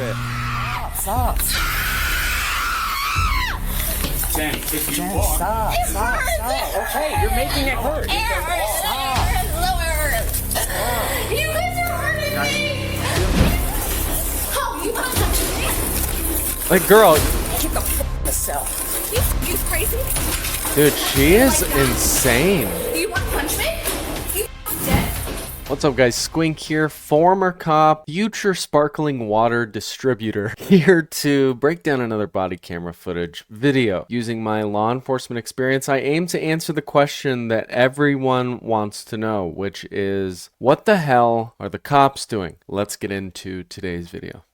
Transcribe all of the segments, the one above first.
it. Stop. Jen, if you Jen, walk... stop. Okay, you're making it hurt. Stop. You guys are hurting me! Oh, you want to touch me? Like, girl. Get the f*** in the cell. You crazy? Dude, she is insane. You want to punch me? You dead? What's up, guys? Squink here, former cop, future sparkling water distributor, here to break down another body camera footage video. Using my law enforcement experience, I aim to answer the question that everyone wants to know, which is, what the hell are the cops doing? Let's get into today's video.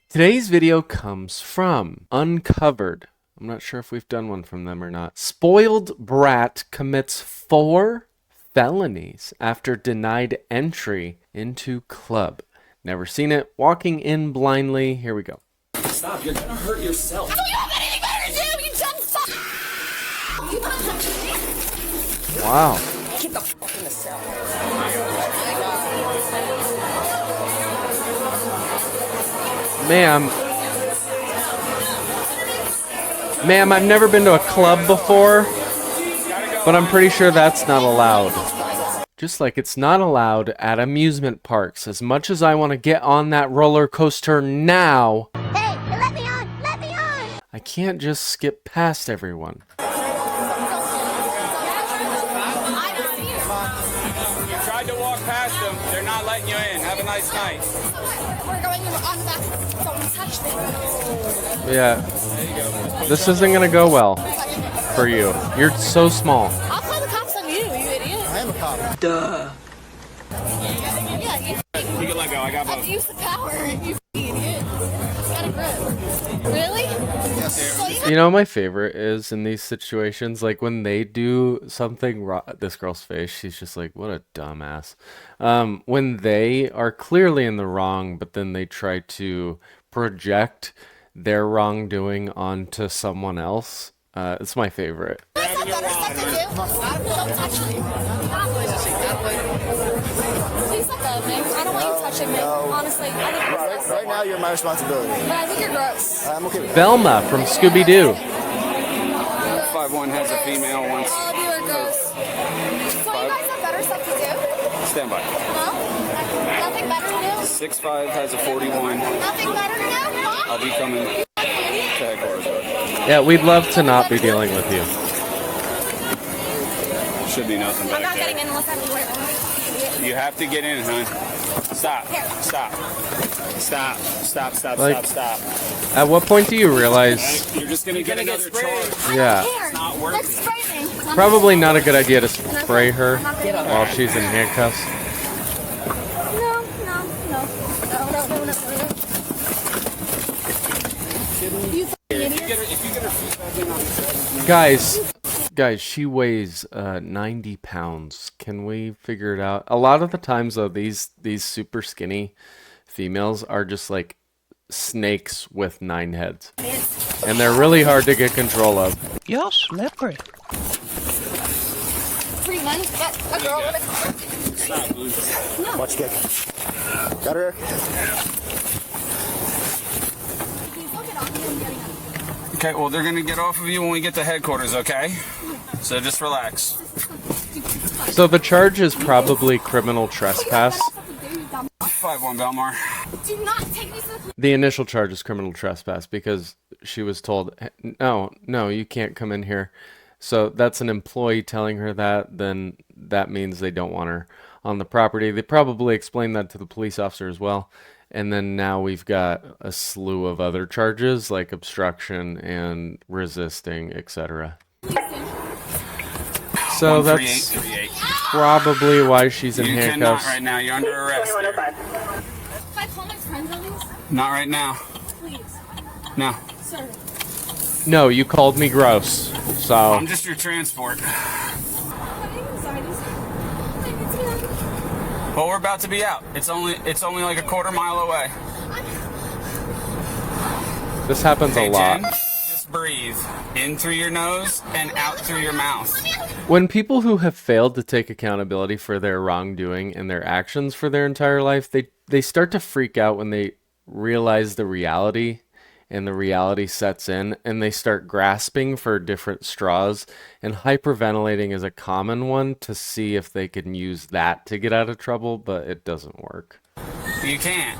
Today's video comes from Uncovered. I'm not sure if we've done one from them or not. Spoiled brat commits 4 felonies after denied entry into club. Never seen it. Walking in blindly. Here we go. Stop, you're gonna hurt yourself. You don't have anything better to do, you dumb fuck! You want to touch me? Wow. Get the fuck in the cell. Ma'am, I've never been to a club before, but I'm pretty sure that's not allowed. Just like it's not allowed at amusement parks. As much as I want to get on that roller coaster now, Hey, let me on! Let me on! I can't just skip past everyone. You tried to walk past them. They're not letting you in. Have a nice night. We're going on the back. Don't touch me. Yeah, this isn't gonna go well for you. You're so small. I'll call the cops on you, you idiot. I am a cop. Duh. Yeah, you You can let go. I got both. abuse the power, you idiot. Got a grip. Really? Yes. So you You know, my favorite is in these situations, like when they do something wrong. This girl's face, she's just like, what a dumbass. When they are clearly in the wrong, but then they try to project their wrongdoing onto someone else. It's my favorite. guys have better stuff to do. Don't touch me. Please let go of me. I don't want you touching me. Honestly, I think you're gross. Right now, you're my responsibility. But I think you're gross. I'm okay with that. Velma from Scooby-Doo. 5'1" has a female once. All of you are gross. So you guys have better stuff to do? Stand by. No? Nothing better to do? 6'5" has a 41. Nothing better to do? I'll be coming to headquarters. Yeah, we'd love to not be dealing with you. Should be nothing I'm not back getting there. in unless I'm wearing. You have to get in, hon. Stop. Stop. Stop. Stop. Stop. Like- Stop. At what point do you realize, You're just gonna get another charge. yeah, not worth Let's it. spray me. probably not a good idea to spray her while she's in handcuffs. No. You f***ing idiot. If you get her feet back in on the Guys, she weighs 90 pounds. Can we figure it out? A lot of the times, though, these super skinny females are just like snakes with 9 heads. And they're really hard to get control of. You're slippery. 3 months, but a girl with a car. Stop, Blue. Watch kick. Got her. Please don't get off me. I'm getting up. Okay, well, they're gonna get off of you when we get to headquarters, okay? So just relax. So the charge is probably criminal trespass. 5'1" Belmar. Do not take me to the The initial charge is criminal trespass because she was told, no, you can't come in here. So that's an employee telling her that, then that means they don't want her on the property. They probably explained that to the police officer as well. And then now we've got a slew of other charges like obstruction and resisting, etc. So that's 138. probably why she's in You cannot handcuffs. right now. You're under arrest. there. If I call my friends at least, Not right now. please. No. Sir. No, you called me gross. So I'm just your transport. My anxiety's. It's me. Well, we're about to be out. It's only like a quarter mile away. this happens a Hey, lot. Jen, just breathe. In through your nose and out through your mouth. When people who have failed to take accountability for their wrongdoing and their actions for their entire life, they start to freak out when they realize the reality, and the reality sets in, and they start grasping for different straws, and hyperventilating is a common one to see if they can use that to get out of trouble, but it doesn't work. You can't.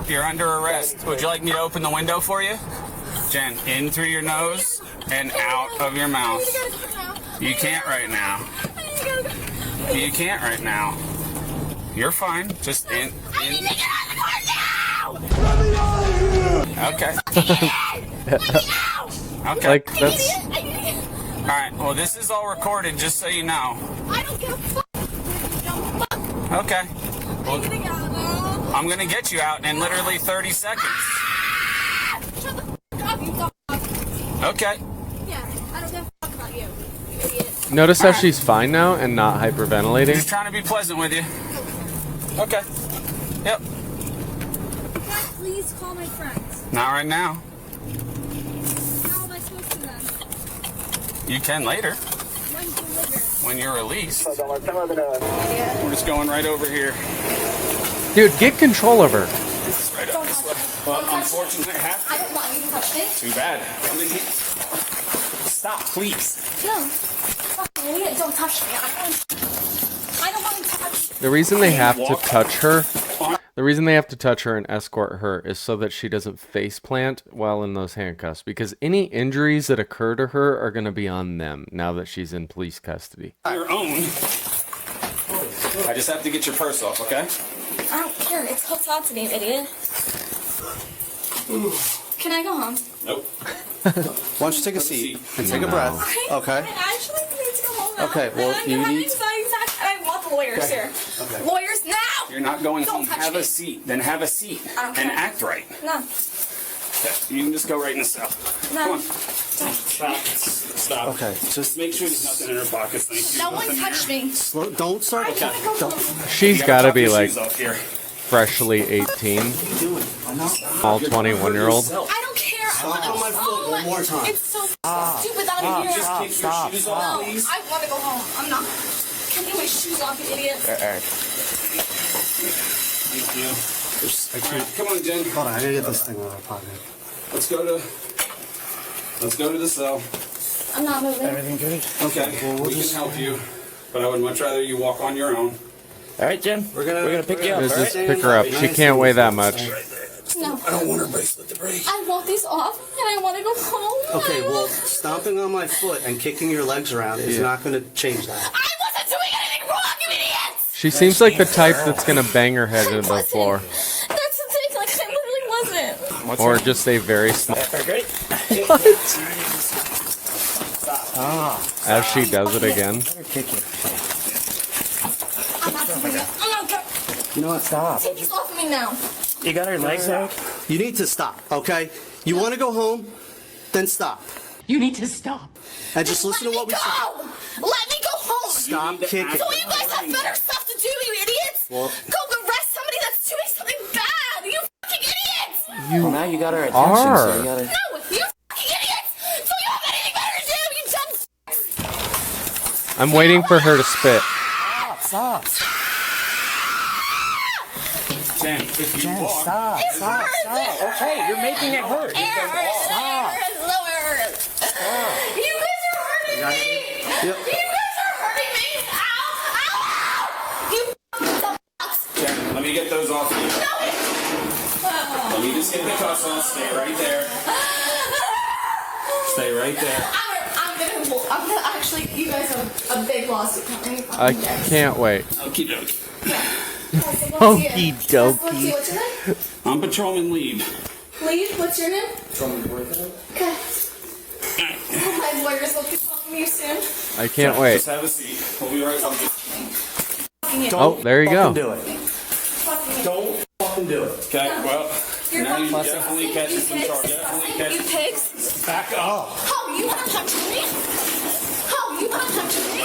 You're under arrest. Would you like me to open the window for you? Jen, in through your nose and out of your mouth. You can't right now. You can't right now. You're fine. Just in. Okay. Okay. Like, that's... Alright, well, this is all recorded, just so you know. I don't give a fuck. Okay. Well, I'm gonna get you out in literally 30 seconds. Shut the fuck up, you dog. Okay. Yeah, I don't give a fuck about you, you idiot. Notice how she's fine now and not hyperventilating? Just trying to be pleasant with you. Okay. Yep. Can I please call my friends? Not right now. How am I supposed to then? You can later, When's the liver? when you're released. We're just going right over here. Dude, get control of her. Right up this way. Well, unfortunately, I have to. I don't want you to touch me. Too bad. Come in here. Stop, please. No. Fucking idiot, don't touch me. I don't want to touch you. The reason they have to touch her, and escort her is so that she doesn't face plant while in those handcuffs, because any injuries that occur to her are going to be on them now that she's in police custody. Your own. I just have to get your purse off, okay? I don't care. It's hooked on to me, idiot. Can I go home? Nope. Why don't you take a seat and take a breath? Okay. I actually need to go home now. Okay, well, And you I'm need- I want the lawyers here. Okay. Lawyers now! You're not going Don't home. touch Have me. a seat. Then have a seat. I don't And care. act right. No. Okay. You can just go right in the cell. No. Come on. Stop. Stop. Okay, just Make sure there's nothing in her pockets. Thank you. No one touched me. slow. Don't start. I want to go Don't. home. She's You got to gotta be take your like shoes off here. freshly 18, all 21-year-old. I don't care. Stop on my foot one more time. It's so stupid out of here. Just take your shoes off, No, please. I want to go home. I'm not. Can you get my shoes off, you idiot? Thank you. I All right, can't. come on, Jen. Hold on, I gotta get this thing out of my pocket. Let's go to the cell. I'm not moving. Everything good? Okay. Well, we'll we just. can help you, but I would much rather you walk on your own. All right, Jim. We're gonna pick you up. Just all right? pick her up. She can't weigh that much. No. I don't want her bracelet to break. I want these off, and I want to go home. Okay, I well, want- stomping on my foot and kicking your legs around is not going to change that. I wasn't doing anything wrong, you idiots! She seems like the type that's going to bang her head I into the wasn't. floor. That's the thing, like, I literally wasn't. Or just a very small... Great. As she does it again. Kick you. I'm not doing it. I'm not going. You know what? Stop. Take these off of me now. You got her legs out? You need to stop, okay? You want to go home? Then stop. You need to stop. And just listen to what we say. Let me go home. Stop kicking. So you guys have better stuff to do, you idiots. Well- Go arrest somebody that's doing something bad. You fucking idiots. Well, now you got her attention, are. so you gotta... No, you fucking idiots. So you have anything better to do, you dumb f***s. I'm waiting for her to spit. Stop. Jen, if you walk, Stop. Okay, you're making it hurt. Stop. You guys are hurting me. Yep. You guys are hurting me. Ow. Ow. You fucking dumb f***s. Jen, let me get those off you. Let me just get the cuffs on. Stay right there. Stay right there. I'm gonna actually, you guys have a big lawsuit coming. I can't wait. Okie dokie. Okie dokie. What's your name? I'm Patrolman Lead. Lee, what's your name? Okay. My lawyers will be talking to you soon. I can't wait. Just have a seat. We'll be right with you. Oh, there you go. Do it. Fucking Don't fucking do it. Okay, well, You're now you fucking definitely catch you some pigs. charge. Definitely You catch. pigs. Back up. Oh, you wanna touch me? Oh, you wanna touch me?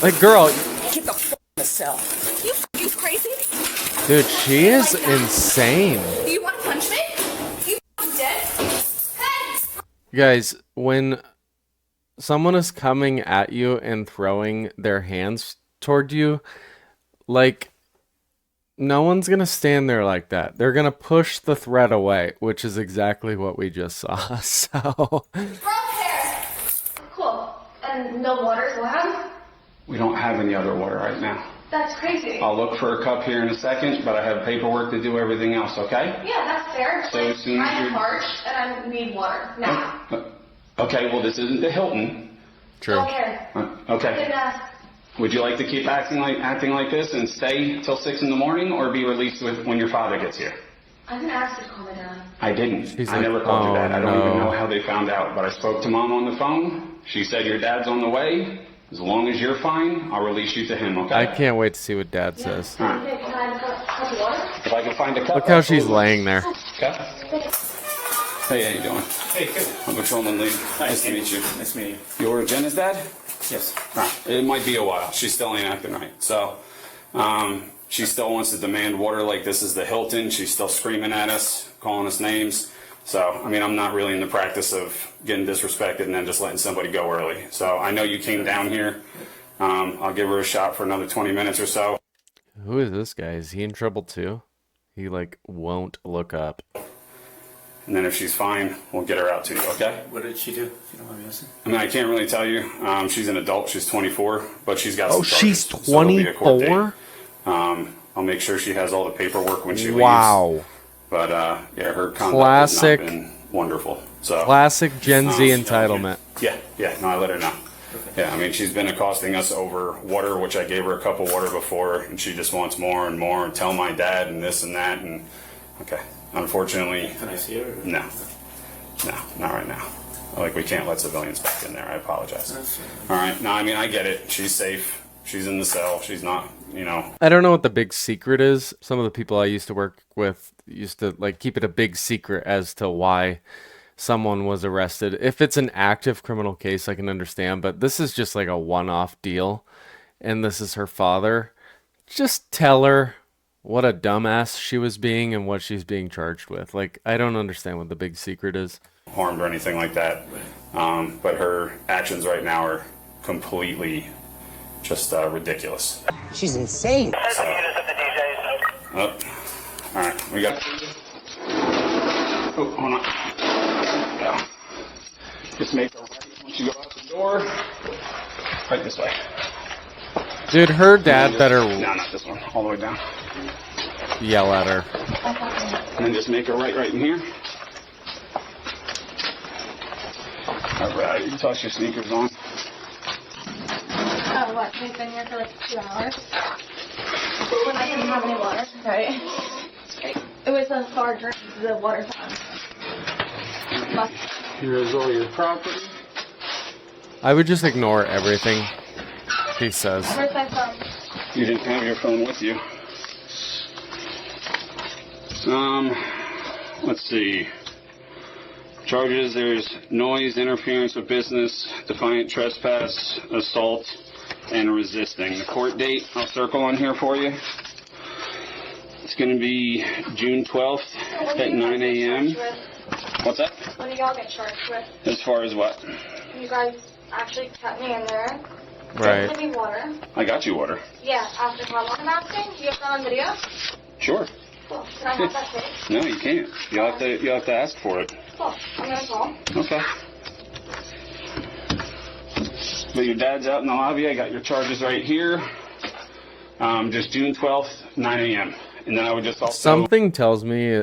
Like, girl, Get the f in the cell. You crazy? dude, she is insane. You wanna punch me? You fucking dead? Hey! Guys, when someone is coming at you and throwing their hands toward you, like, No one's gonna stand there like that. They're gonna push the threat away, which is exactly what we just saw. So hair. Cool. And no water's allowed? We don't have any other water right now. That's crazy. I'll look for a cup here in a second, but I have paperwork to do everything else, okay? Yeah, that's fair. So as soon as I'm you're- parched and I need water now. Okay, well, this isn't the Hilton. true. Don't care. Okay. Didn't ask. Would you like to keep acting like this and stay till 6 in the morning, or be released when your father gets here? I didn't ask you to call me down. I didn't. She's I like, never called you "Oh, that. I don't no." even know how they found out, but I spoke to Mom on the phone. She said your dad's on the way. As long as you're fine, I'll release you to him, okay? I can't wait to see what Dad says. All right. Okay, can I have a cup of water? If I can find a cup. Look how she's absolutely. laying there. Okay. Hey, how you doing? Hey, good. I'm Patrolman Lee. Nice to meet you. Nice to meet you. You ordered Jenna's dad? Yes. All right. It might be a while. She still ain't acting right. So, she still wants to demand water like this is the Hilton. She's still screaming at us, calling us names. So, I mean, I'm not really in the practice of getting disrespected and then just letting somebody go early. So, I know you came down here. I'll give her a shot for another 20 minutes or so. Who is this guy? Is he in trouble too? He like won't look up. And then if she's fine, we'll get her out to you, okay? What did she do? If you don't mind me asking. I mean, I can't really tell you. She's an adult. She's 24, but she's got Oh, some she's charges, so it'll be a court date. 24? I'll make sure she has all the paperwork when she leaves. Wow. But yeah, her conduct Classic. has not been wonderful. So Classic Gen Z entitlement. yeah, no, I let her know. Yeah, I mean, she's been accosting us over water, which I gave her a cup of water before, and she just wants more and more, and tell my dad and this and that, and okay. Unfortunately, Can I see her? no, not right now. Like, we can't let civilians back in there. I apologize. All right, no, I mean, I get it. She's safe. She's in the cell. She's not, you know. I don't know what the big secret is. Some of the people I used to work with used to like keep it a big secret as to why someone was arrested. If it's an active criminal case, I can understand, but this is just like a one-off deal, and this is her father. Just tell her what a dumbass she was being and what she's being charged with. Like, I don't understand what the big secret is. Harmed or anything like that. But her actions right now are completely just ridiculous. She's insane. Oh, all right, we got. Oh, hold on. Yeah. Just make a right once you go out the door. Right this way. Dude, her dad better No, not this one. All the way down. yell at her. And then just make a right in here. All right, you can toss your sneakers on. Oh, what? We've been here for like 2 hours. When I didn't have any water. Right. It was a hard drink, the water fountain. Here's all your property. I would just ignore everything he says. Where's my phone? You didn't have your phone with you. Let's see. Charges, there's noise, interference with business, defiant trespass, assault, and resisting. The court date, I'll circle on here for you. It's going to be June 12th at 9 a.m. What's that? What do y'all get charged with? As far as what? You guys actually kept me in there. Right. Give me water. I got you water. Yeah, after how long I'm asking? Do you have that on video? Sure. Cool. Can I have that tape? No, you can't. You'll have to ask for it. Cool. I'm gonna call. Okay. But your dad's out in the lobby. I got your charges right here. Just June 12th, 9 a.m. And then I would just also... Something tells me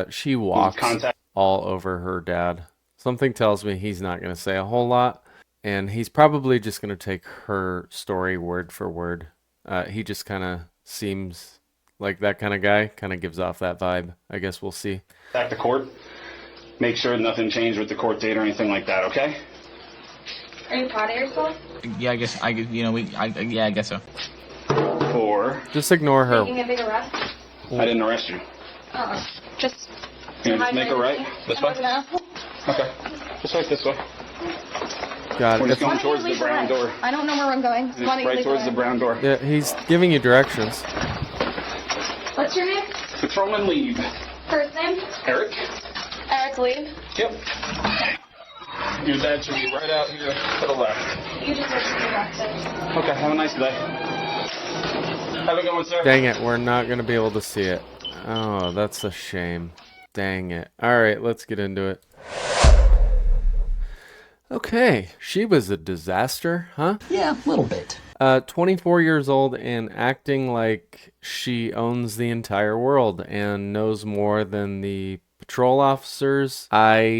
she walks Contact. all over her dad. Something tells me he's not going to say a whole lot, and he's probably just going to take her story word for word. He just kind of seems like that kind of guy, kind of gives off that vibe. I guess we'll see. Back to court. Make sure nothing changed with the court date or anything like that, okay? Are you proud of yourself? Yeah, I guess I guess so. For... Just ignore her. Making a big arrest? I didn't arrest you. Just... Can you just make a right? This way? Okay. Just right this way. God, We're just if- going towards the brown door. I don't know where I'm going. Just right towards the brown door. yeah, he's giving you directions. What's your name? Patrolman Leave. First name? Eric? Eric Lee. Yep. Your dad should be right out here to the left. You just mentioned you arrested. Okay, have a nice day. Have a good one, sir. Dang it, we're not going to be able to see it. Oh, that's a shame. Dang it. Alright, let's get into it. Okay, she was a disaster, huh? Yeah, a little bit. 24 years old and acting like she owns the entire world and knows more than the patrol officers. The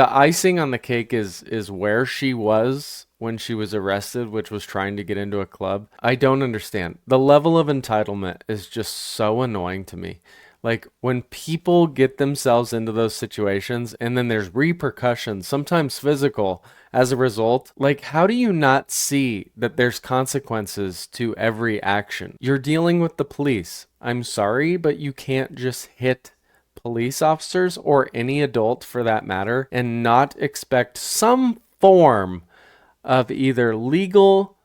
icing on the cake is where she was when she was arrested, which was trying to get into a club. I don't understand. The level of entitlement is just so annoying to me. Like, when people get themselves into those situations and then there's repercussions, sometimes physical, as a result, like, how do you not see that there's consequences to every action? You're dealing with the police. I'm sorry, but you can't just hit police officers or any adult for that matter and not expect some form of either legal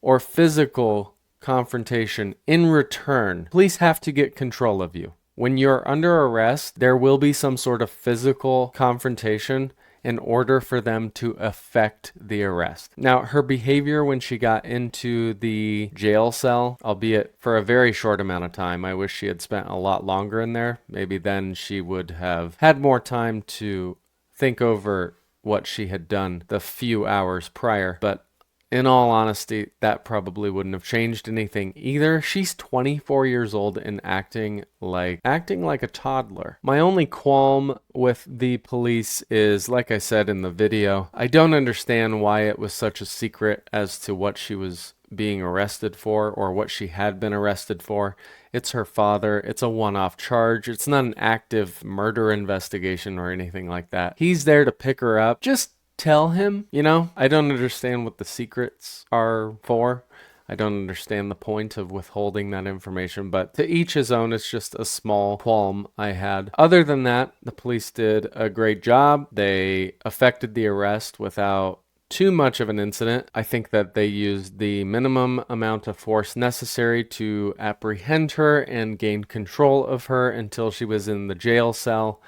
or physical confrontation in return. Police have to get control of you. When you're under arrest, there will be some sort of physical confrontation in order for them to effect the arrest. Now, her behavior when she got into the jail cell, albeit for a very short amount of time, I wish she had spent a lot longer in there. Maybe then she would have had more time to think over what she had done the few hours prior. But in all honesty, that probably wouldn't have changed anything either. She's 24 years old and acting like a toddler. My only qualm with the police is, like I said in the video, I don't understand why it was such a secret as to what she was being arrested for or what she had been arrested for. It's her father. It's a one-off charge. It's not an active murder investigation or anything like that. He's there to pick her up. Just tell him, you know? I don't understand what the secrets are for. I don't understand the point of withholding that information, but to each his own. It's just a small qualm I had. Other than that, the police did a great job. They effected the arrest without too much of an incident. I think that they used the minimum amount of force necessary to apprehend her and gain control of her until she was in the jail cell,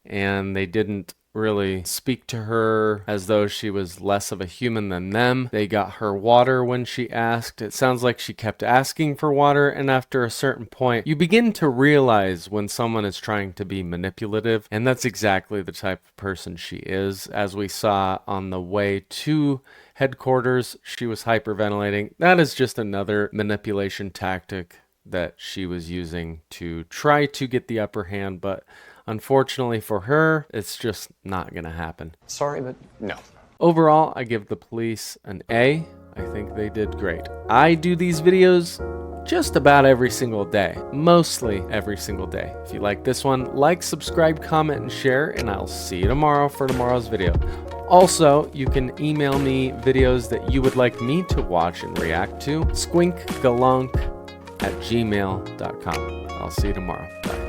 and they didn't really speak to her as though she was less of a human than them. They got her water when she asked. It sounds like she kept asking for water, and after a certain point, you begin to realize when someone is trying to be manipulative, and that's exactly the type of person she is. As we saw on the way to headquarters, she was hyperventilating. That is just another manipulation tactic that she was using to try to get the upper hand, but unfortunately for her, it's just not going to happen. Sorry, but no. Overall, I give the police an A. I think they did great. I do these videos just about every single day, mostly every single day. If you like this one, like, subscribe, comment, and share, and I'll see you tomorrow for tomorrow's video. Also, you can email me videos that you would like me to watch and react to, squinkgalunk@gmail.com. I'll see you tomorrow. Bye.